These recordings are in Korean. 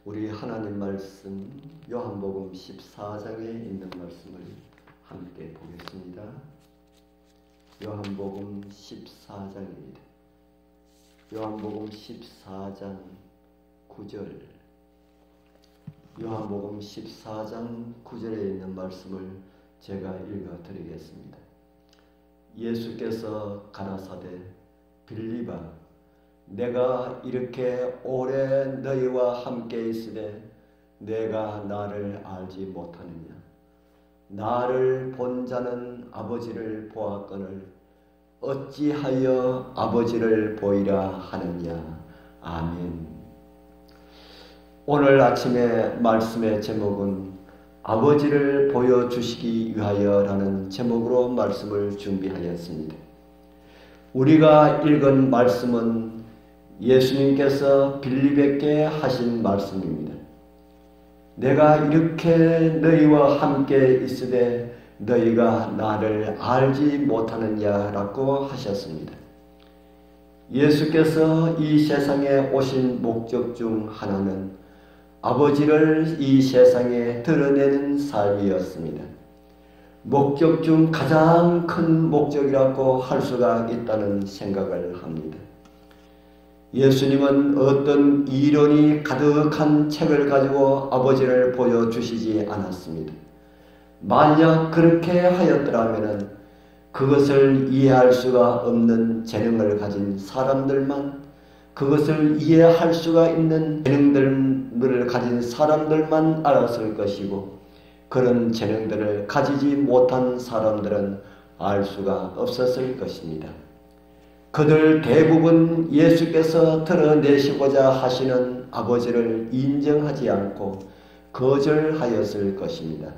우리 하나님 말씀 요한복음 14장에 있는 말씀을 함께 보겠습니다. 요한복음 14장입니다. 요한복음 14장 9절. 요한복음 14장 9절에 있는 말씀을 제가 읽어 드리겠습니다. 예수께서 가라사대 빌립아, 내가 이렇게 오래 너희와 함께 있으되 내가 나를 알지 못하느냐? 나를 본 자는 아버지를 보았거늘 어찌하여 아버지를 보이라 하느냐? 아멘. 오늘 아침에 말씀의 제목은 아버지를 보여주시기 위하여라는 제목으로 말씀을 준비하였습니다. 우리가 읽은 말씀은 예수님께서 빌립에게 하신 말씀입니다. 내가 이렇게 너희와 함께 있으되 너희가 나를 알지 못하느냐라고 하셨습니다. 예수께서 이 세상에 오신 목적 중 하나는 아버지를 이 세상에 드러내는 삶이었습니다. 목적 중 가장 큰 목적이라고 할 수가 있다는 생각을 합니다. 예수님은 어떤 이론이 가득한 책을 가지고 아버지를 보여주시지 않았습니다. 만약 그렇게 하였더라면 그것을 이해할 수가 없는 재능을 가진 사람들만, 그것을 이해할 수가 있는 재능들을 가진 사람들만 알았을 것이고, 그런 재능들을 가지지 못한 사람들은 알 수가 없었을 것입니다. 그들 대부분 예수께서 드러내시고자 하시는 아버지를 인정하지 않고 거절하였을 것입니다.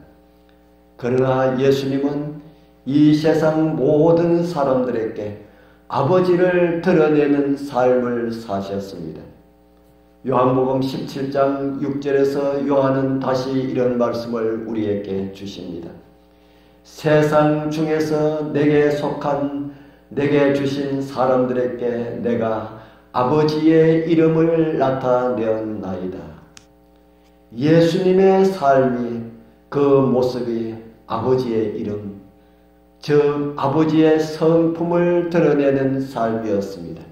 그러나 예수님은 이 세상 모든 사람들에게 아버지를 드러내는 삶을 사셨습니다. 요한복음 17장 6절에서 요한은 다시 이런 말씀을 우리에게 주십니다. 세상 중에서 내게 속한 내게 주신 사람들에게 내가 아버지의 이름을 나타내었나이다. 예수님의 삶이, 그 모습이 아버지의 이름, 즉 아버지의 성품을 드러내는 삶이었습니다.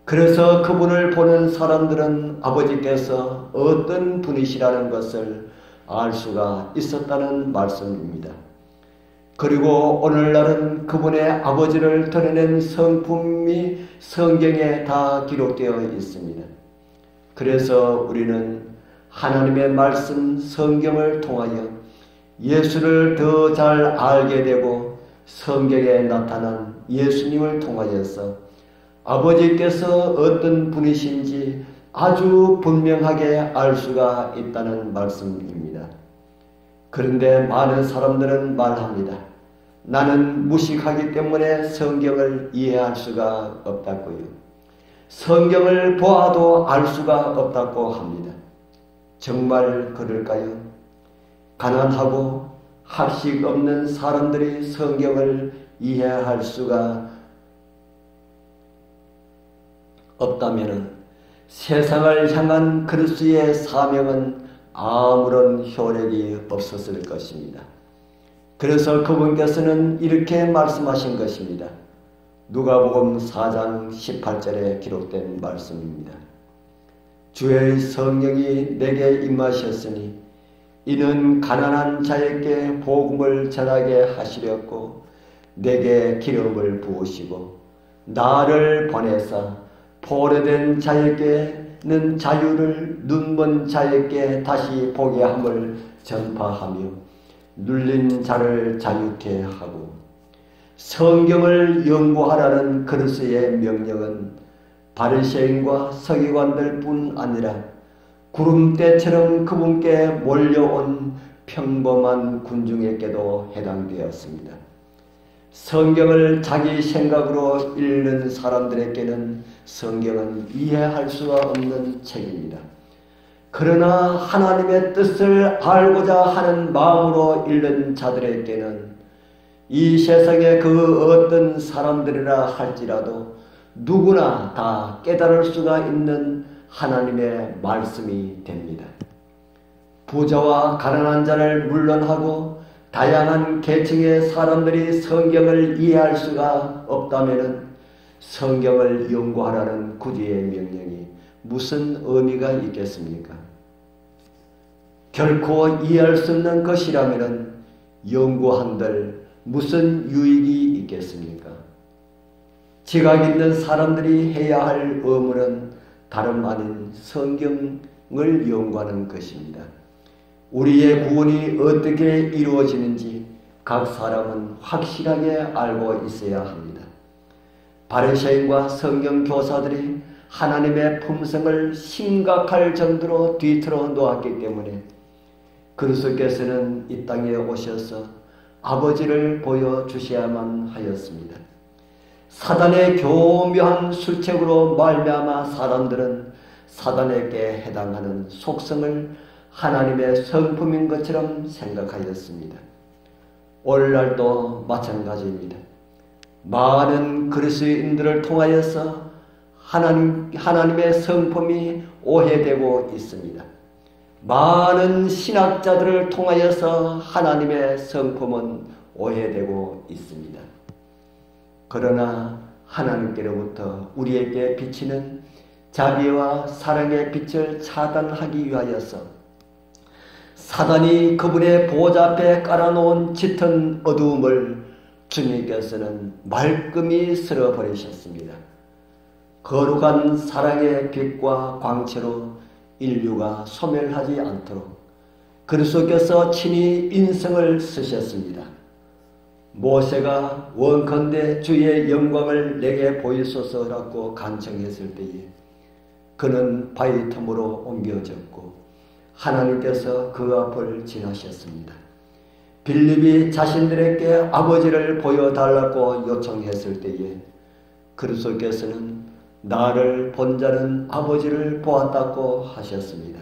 그래서 그분을 보는 사람들은 아버지께서 어떤 분이시라는 것을 알 수가 있었다는 말씀입니다. 그리고 오늘날은 그분의 아버지를 드러낸 성품이 성경에 다 기록되어 있습니다. 그래서 우리는 하나님의 말씀 성경을 통하여 예수를 더 잘 알게 되고 성경에 나타난 예수님을 통하여서 아버지께서 어떤 분이신지 아주 분명하게 알 수가 있다는 말씀입니다. 그런데 많은 사람들은 말합니다. 나는 무식하기 때문에 성경을 이해할 수가 없다고요. 성경을 보아도 알 수가 없다고 합니다. 정말 그럴까요? 가난하고 학식 없는 사람들이 성경을 이해할 수가 없다면 세상을 향한 그리스도의 사명은 아무런 효력이 없었을 것입니다. 그래서 그분께서는 이렇게 말씀하신 것입니다. 누가복음 4장 18절에 기록된 말씀입니다. 주의 성령이 내게 임하셨으니 이는 가난한 자에게 복음을 전하게 하시렸고 내게 기름을 부으시고 나를 보내사 포로된 자에게는 자유를, 눈먼 자에게 다시 보게 함을 전파하며 눌린 자를 자유케 하고, 성경을 연구하라는 그리스도의 명령은 바리새인과 서기관들 뿐 아니라 구름대처럼 그분께 몰려온 평범한 군중에게도 해당되었습니다. 성경을 자기 생각으로 읽는 사람들에게는 성경은 이해할 수가 없는 책입니다. 그러나 하나님의 뜻을 알고자 하는 마음으로 읽는 자들에게는 이 세상의 그 어떤 사람들이라 할지라도 누구나 다 깨달을 수가 있는 하나님의 말씀이 됩니다. 부자와 가난한 자를 물론하고 다양한 계층의 사람들이 성경을 이해할 수가 없다면 성경을 연구하라는 구주의 명령이 무슨 의미가 있겠습니까? 결코 이해할 수 없는 것이라면 연구한들 무슨 유익이 있겠습니까? 지각 있는 사람들이 해야 할 의무는 다름 아닌 성경을 연구하는 것입니다. 우리의 구원이 어떻게 이루어지는지 각 사람은 확실하게 알고 있어야 합니다. 바리새인과 성경 교사들이 하나님의 품성을 심각할 정도로 뒤틀어 놓았기 때문에 그리스도께서는 이 땅에 오셔서 아버지를 보여주셔야만 하였습니다. 사단의 교묘한 술책으로 말미암아 사람들은 사단에게 해당하는 속성을 하나님의 성품인 것처럼 생각하였습니다. 오늘날도 마찬가지입니다. 많은 그리스도인들을 통하여서 하나님의 성품이 오해되고 있습니다. 많은 신학자들을 통하여서 하나님의 성품은 오해되고 있습니다. 그러나 하나님께로부터 우리에게 비치는 자비와 사랑의 빛을 차단하기 위하여서 사단이 그분의 보좌 앞에 깔아놓은 짙은 어두움을 주님께서는 말끔히 쓸어버리셨습니다. 거룩한 사랑의 빛과 광채로 인류가 소멸하지 않도록 그리스도께서 친히 인성을 쓰셨습니다. 모세가 원컨대 주의 영광을 내게 보이소서라고 간청했을 때에 그는 바위 틈으로 옮겨졌고 하나님께서 그 앞을 지나셨습니다. 빌립이 자신들에게 아버지를 보여달라고 요청했을 때에 그리스도께서는 나를 본 자는 아버지를 보았다고 하셨습니다.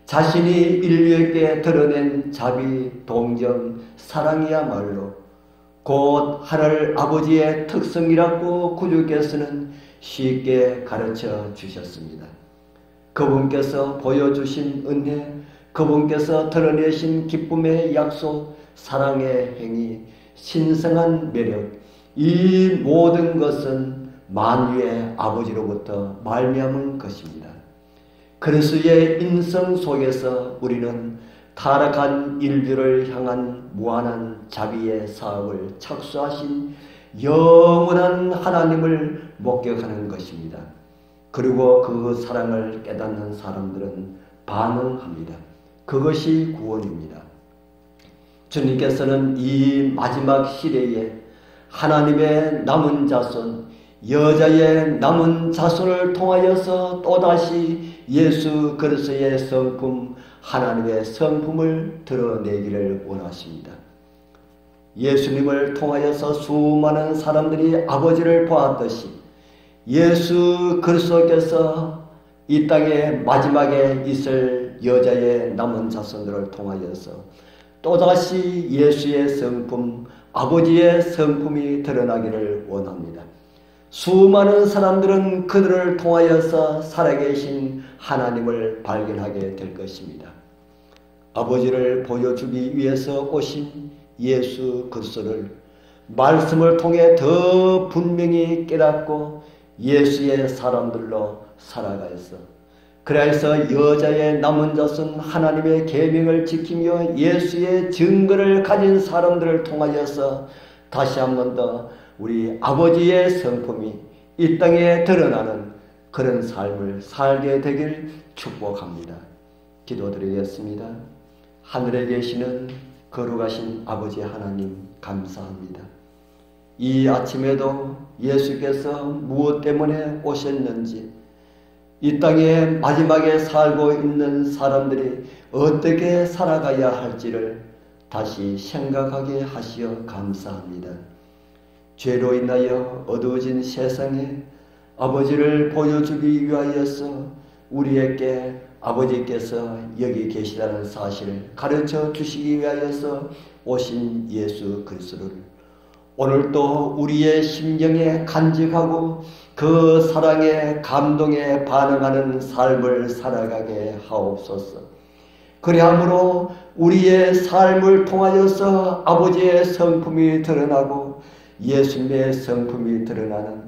자신이 인류에게 드러낸 자비, 동정, 사랑이야말로 곧 하늘 아버지의 특성이라고 구주께서는 쉽게 가르쳐 주셨습니다. 그분께서 보여주신 은혜, 그분께서 드러내신 기쁨의 약속, 사랑의 행위, 신성한 매력, 이 모든 것은 만유의 아버지로부터 말미암은 것입니다. 그리스도의 인성 속에서 우리는 타락한 인류를 향한 무한한 자비의 사업을 착수하신 영원한 하나님을 목격하는 것입니다. 그리고 그 사랑을 깨닫는 사람들은 반응합니다. 그것이 구원입니다. 주님께서는 이 마지막 시대에 하나님의 남은 자손, 여자의 남은 자손을 통하여서 또다시 예수 그리스도의 성품, 하나님의 성품을 드러내기를 원하십니다. 예수님을 통하여서 수많은 사람들이 아버지를 보았듯이 예수 그리스도께서 이 땅에 마지막에 있을 여자의 남은 자손들을 통하여서 또다시 예수의 성품, 아버지의 성품이 드러나기를 원합니다. 수많은 사람들은 그들을 통하여서 살아계신 하나님을 발견하게 될 것입니다. 아버지를 보여주기 위해서 오신 예수 그리스도를 말씀을 통해 더 분명히 깨닫고 예수의 사람들로 살아가서 그래서 여자의 남은 자손 하나님의 계명을 지키며 예수의 증거를 가진 사람들을 통하여서 다시 한 번 더 우리 아버지의 성품이 이 땅에 드러나는 그런 삶을 살게 되길 축복합니다. 기도드리겠습니다. 하늘에 계시는 거룩하신 아버지 하나님 감사합니다. 이 아침에도 예수께서 무엇 때문에 오셨는지 이 땅에 마지막에 살고 있는 사람들이 어떻게 살아가야 할지를 다시 생각하게 하시어 감사합니다. 죄로 인하여 어두워진 세상에 아버지를 보여주기 위하여서 우리에게 아버지께서 여기 계시다는 사실을 가르쳐 주시기 위하여서 오신 예수 그리스도를 오늘도 우리의 심령에 간직하고 그 사랑에 감동에 반응하는 삶을 살아가게 하옵소서. 그리함으로 우리의 삶을 통하여서 아버지의 성품이 드러나고 예수님의 성품이 드러나는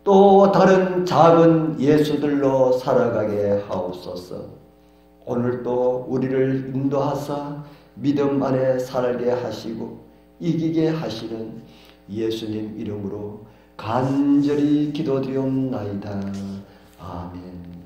또 다른 작은 예수들로 살아가게 하옵소서. 오늘도 우리를 인도하사 믿음 안에 살게 하시고 이기게 하시는 예수님 이름으로 간절히 기도드리옵나이다. 아멘.